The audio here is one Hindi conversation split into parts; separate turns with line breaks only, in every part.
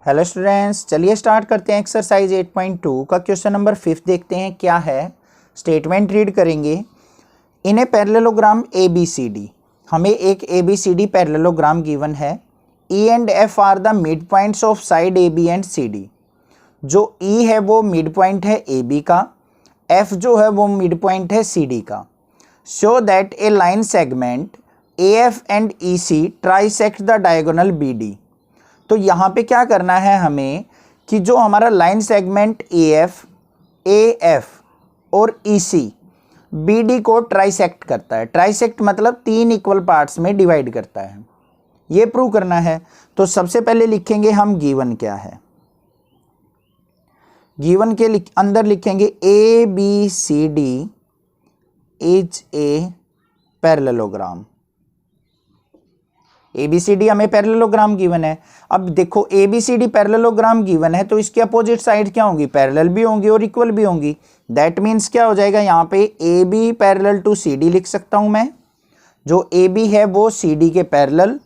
हेलो स्टूडेंट्स, चलिए स्टार्ट करते हैं। एक्सरसाइज 8.2 का क्वेश्चन नंबर 5 देखते हैं क्या है। स्टेटमेंट रीड करेंगे। In a parallelogram A B C D, हमें एक A B C D parallelogram given है। E and F are the mid points of side A B and C D. जो ई है वो मिड पॉइंट है ए बी का, एफ जो है वो मिड पॉइंट है सी डी का। Show that a line segment A F and E C trisect the diagonal B D. तो यहाँ पे क्या करना है हमें कि जो हमारा लाइन सेगमेंट ए एफ और ई सी बी डी को ट्राइसेक्ट करता है। ट्राइसेक्ट मतलब 3 इक्वल पार्ट्स में डिवाइड करता है, ये प्रूव करना है। तो सबसे पहले लिखेंगे हम गिवन क्या है। गिवन के अंदर लिखेंगे A B C D is a parallelogram. ABCD हमें पैरेललोग्राम गिवन है। अब देखो ABCD पैरेललोग्राम गिवन है तो इसके अपोजिट साइड क्या होंगी, पैरेलल भी होंगी और इक्वल भी होंगी। दैट मीन्स क्या हो जाएगा, यहाँ पे AB पैरेलल टू CD लिख सकता हूँ मैं। जो AB है वो CD के parallel,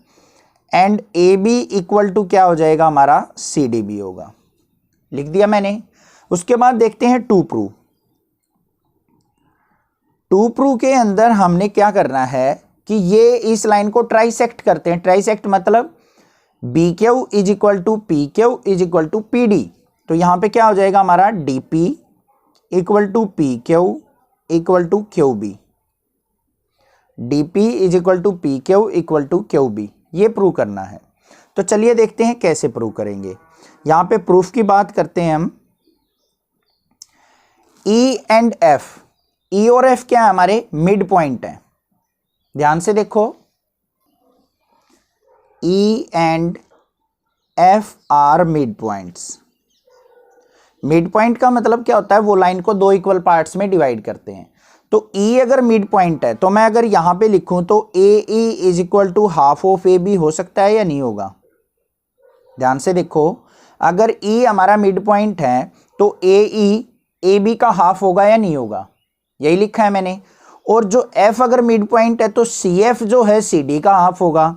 and AB equal to क्या हो जाएगा हमारा, CD भी होगा। लिख दिया मैंने। उसके बाद देखते हैं टू प्रूव। टू प्रूव के अंदर हमने क्या करना है कि ये इस लाइन को ट्राइसेक्ट करते हैं। ट्राइसेक्ट मतलब B Q is equal to P Q is equal to P D. तो यहाँ पे क्या हो जाएगा हमारा D P equal to P Q equal to Q B. D P is equal to P Q equal to Q B, ये प्रूव करना है। तो चलिए देखते हैं कैसे प्रूव करेंगे। यहाँ पे प्रूफ की बात करते हैं हम। ई एंड एफ, ई और एफ क्या है, हमारे मिड पॉइंट है। ध्यान से देखो, E and F are mid points. Mid point का मतलब क्या होता है, वो लाइन को 2 इक्वल पार्ट्स में डिवाइड करते हैं। तो E अगर मिड पॉइंट है तो मैं अगर यहां पे लिखूं तो AE is equal to half of AB हो सकता है या नहीं होगा। ध्यान से देखो, अगर E हमारा मिड पॉइंट है तो AE AB का हाफ होगा या नहीं होगा, यही लिखा है मैंने। और जो F अगर मिड पॉइंट है तो CF जो है CD का हाफ होगा।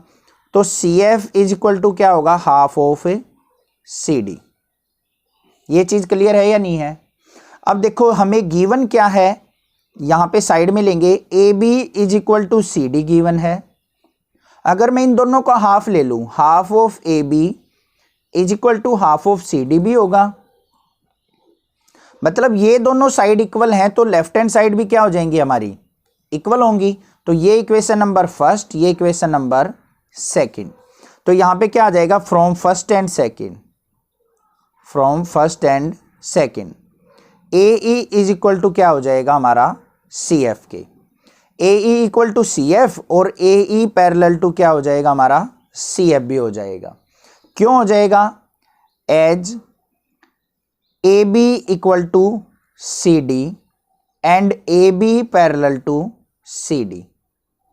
तो CF इज इक्वल टू क्या होगा, हाफ ऑफ CD। ये चीज क्लियर है या नहीं है। अब देखो हमें गिवन क्या है, यहां पे साइड में लेंगे AB is equal to CD given है। अगर मैं इन दोनों का हाफ ले लूं, half of AB is equal to half of CD भी होगा। मतलब ये दोनों साइड इक्वल हैं तो लेफ्ट हैंड साइड भी क्या हो जाएंगी हमारी, इक्वल होंगी। तो ये इक्वेशन नंबर फर्स्ट, ये इक्वेशन नंबर सेकंड। तो यहां पे क्या आ जाएगा, from first and second, from first and second AE is equal to क्या हो जाएगा हमारा CF के। AE इक्वल टू CF और AE पैरेलल टू क्या हो जाएगा हमारा CF भी हो जाएगा। क्यों हो जाएगा, as AB equal to CD and AB parallel to CD।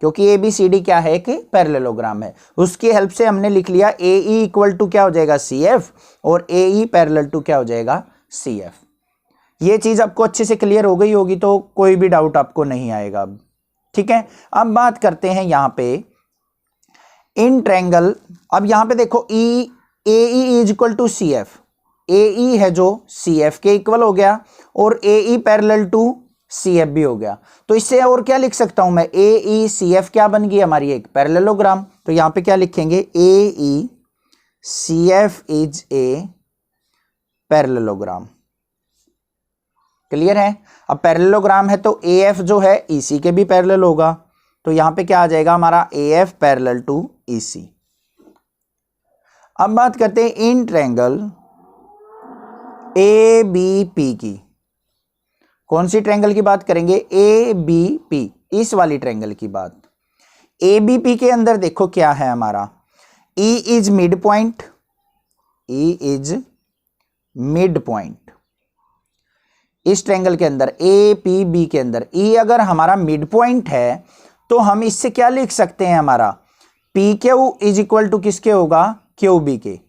क्योंकि ABCD क्या है, एक पैरेललोग्राम है, उसकी हेल्प से हमने लिख लिया AE इक्वल टू क्या हो जाएगा CF और AE पैरेलल टू क्या हो जाएगा CF। ये चीज आपको अच्छे से क्लियर हो गई होगी तो कोई भी डाउट आपको नहीं आएगा अब, ठीक है। अब बात करते हैं यहां पे इन ट्रायंगल। अब यहां पे देखो AE is equal to CF, AE है जो CF के इक्वल हो गया और AE पैरेलल टू CF भी हो गया। तो इससे और क्या लिख सकता हूं मैं, AE CF क्या बन गई हमारी, एक पैरेललोग्राम। तो यहां पे क्या लिखेंगे, AE CF is a parallelogram. Clear है। अब पैरेललोग्राम है तो AF जो है EC के भी पैरेलल होगा। तो यहां पे क्या आ जाएगा हमारा AF पैरेलल टू EC। अब बात करते हैं इन ट्रायंगल ABP की। कौन सी ट्रायंगल की बात करेंगे, ABP, इस वाली ट्रायंगल की बात। ABP के अंदर देखो क्या है हमारा, E is mid point, E is mid point. इस ट्रायंगल के अंदर APB के अंदर E अगर हमारा मिड पॉइंट है तो हम इससे क्या लिख सकते हैं, हमारा PQ इज इक्वल टू किसके होगा, QB के।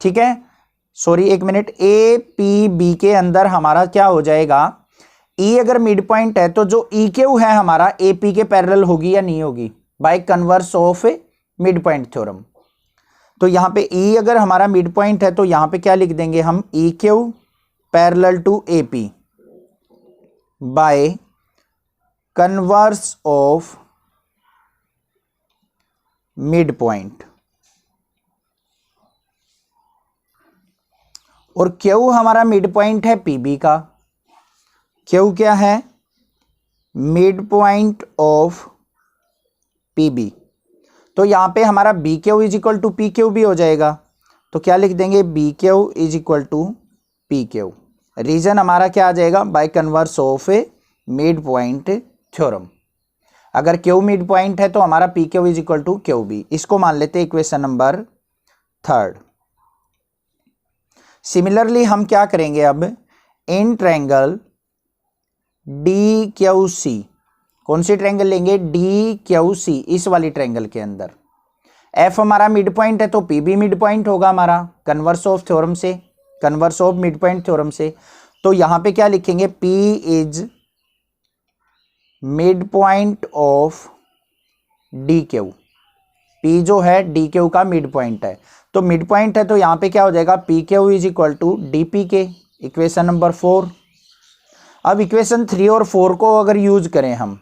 ठीक है, सॉरी एक मिनट, APB के अंदर हमारा क्या हो जाएगा, E अगर मिड पॉइंट है तो जो EQ है हमारा AP के पैरेलल होगी या नहीं होगी, bye converse of mid point theorem. तो यहाँ पे E अगर हमारा मिड पॉइंट है तो यहाँ पे क्या लिख देंगे हम, E Q parallel to A P by converse of mid point. और क्यू हमारा मिड पॉइंट है पीबी का। क्यू क्या है, मिड पॉइंट ऑफ पीबी। तो यहां पे हमारा B Q is equal to P Q भी हो जाएगा। तो क्या लिख देंगे, B Q is equal to P Q. Reason हमारा क्या आ जाएगा, by converse of a mid point theorem. अगर क्यू मिड पॉइंट है तो हमारा P Q is equal to Q B. इसको मान लेते हैं इक्वेशन नंबर 3। सिमिलरली हम क्या करेंगे अब, in triangle D Q C, कौन सी ट्रायंगल लेंगे, डी क्यू सी, इस वाली ट्रायंगल के अंदर एफ हमारा मिड पॉइंट है तो पी भी मिड पॉइंट होगा हमारा, कन्वर्स ऑफ थ्योरम से, converse of mid point theorem से। तो यहां पे क्या लिखेंगे, P is mid point of D Q. P जो है डी क्यू का मिड पॉइंट है, तो मिड पॉइंट है तो यहां पे क्या हो जाएगा, P Q is equal to D P के, इक्वेशन नंबर 4। अब इक्वेशन 3 और 4 को अगर यूज करें हम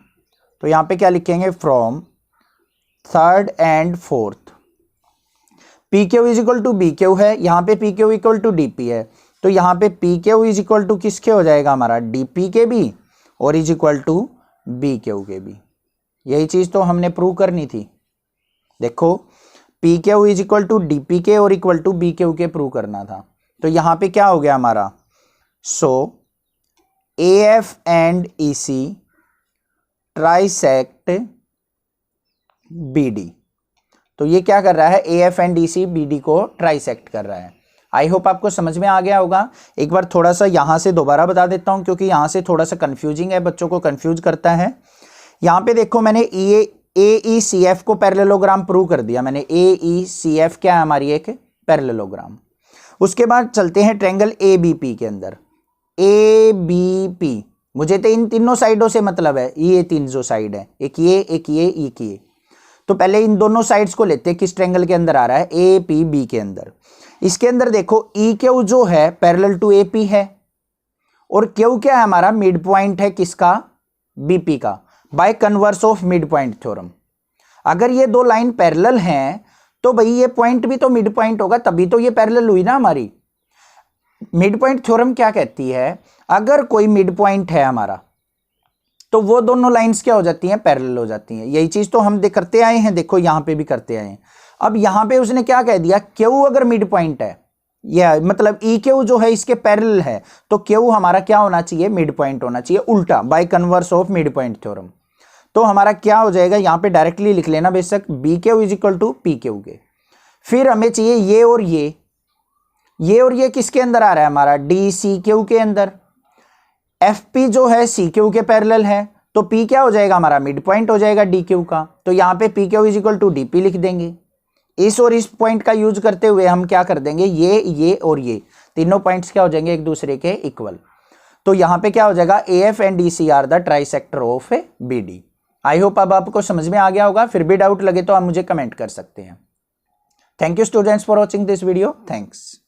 तो यहां पे क्या लिखेंगे, from 3rd and 4th P Q is equal to B Q है, यहां पे P Q equal to D P है, तो यहां पे P Q is equal to किसके हो जाएगा हमारा, डी पी के भी, और is equal to B Q के भी। यही चीज तो हमने प्रूव करनी थी। देखो P Q is equal to D P के और इक्वल टू बी क्यू के प्रूव करना था। तो यहां पे क्या हो गया हमारा, so A F and E C trisect B D. तो ये क्या कर रहा है, A F and D C B D को ट्राइसेक्ट कर रहा है। आई होप आपको समझ में आ गया होगा। एक बार थोड़ा सा यहाँ से दोबारा बता देता हूँ क्योंकि यहाँ से थोड़ा सा कंफ्यूजिंग है, बच्चों को कंफ्यूज करता है। यहाँ पे देखो मैंने ए ई सी एफ को पैरेललोग्राम प्रूव कर दिया मैंने। ए ई सी एफ क्या है हमारी, एक पैरेललोग्राम। उसके बाद चलते हैं ट्रायंगल ए बी पी के अंदर। ए बी पी, मुझे तो इन तीनों साइडों से मतलब है, ये तीन जो साइड है, एक ये एक ये। तो पहले इन दोनों साइड्स को लेते हैं, किस ट्रायंगल के अंदर आ रहा है, ए पी बी के अंदर। इसके अंदर देखो ई क्यू जो है पैरेलल टू ए पी है, और क्यू क्या है हमारा, मिड पॉइंट है किसका, बीपी का, bye converse of mid point theorem. अगर ये दो लाइन पैरेलल हैं तो भाई ये पॉइंट भी तो मिड पॉइंट होगा, तभी तो ये पैरेलल हुई ना हमारी। मिड पॉइंट थ्योरम क्या कहती है, अगर कोई मिड पॉइंट है हमारा तो वो दोनों लाइंस क्या हो जाती हैं, पैरेलल हो जाती हैं। यही चीज तो हम करते आए हैं, देखो यहां पे भी करते आए हैं। अब यहां पे उसने क्या कह दिया, क्यू अगर मिड पॉइंट है, यह मतलब ई क्यू जो है इसके पैरेलल है, तो क्यू हमारा क्या होना चाहिए, मिड पॉइंट होना चाहिए, उल्टा bye converse of mid point theorem. तो हमारा क्या हो जाएगा, यहां पे डायरेक्टली लिख लेना बेशक, B Q is equal to P Q के। फिर हमें चाहिए ये और ये किसके अंदर आ रहा है हमारा, डी सी क्यू के अंदर। एफ पी जो है सी क्यू के पैरेलल है, तो पी क्या हो जाएगा हमारा, मिड पॉइंट हो जाएगा डी क्यू का। तो यहां पे P Q is equal to D P लिख देंगे। इस और इस पॉइंट का यूज करते हुए हम क्या कर देंगे, ये और ये तीनों पॉइंट्स क्या हो जाएंगे, एक दूसरे के इक्वल। तो यहां पे क्या हो जाएगा, A F and D C are the trisector of B D. I hope अब आपको समझ में आ गया होगा। फिर भी डाउट लगे तो आप मुझे कमेंट कर सकते हैं। Thank you students for watching this video. Thanks.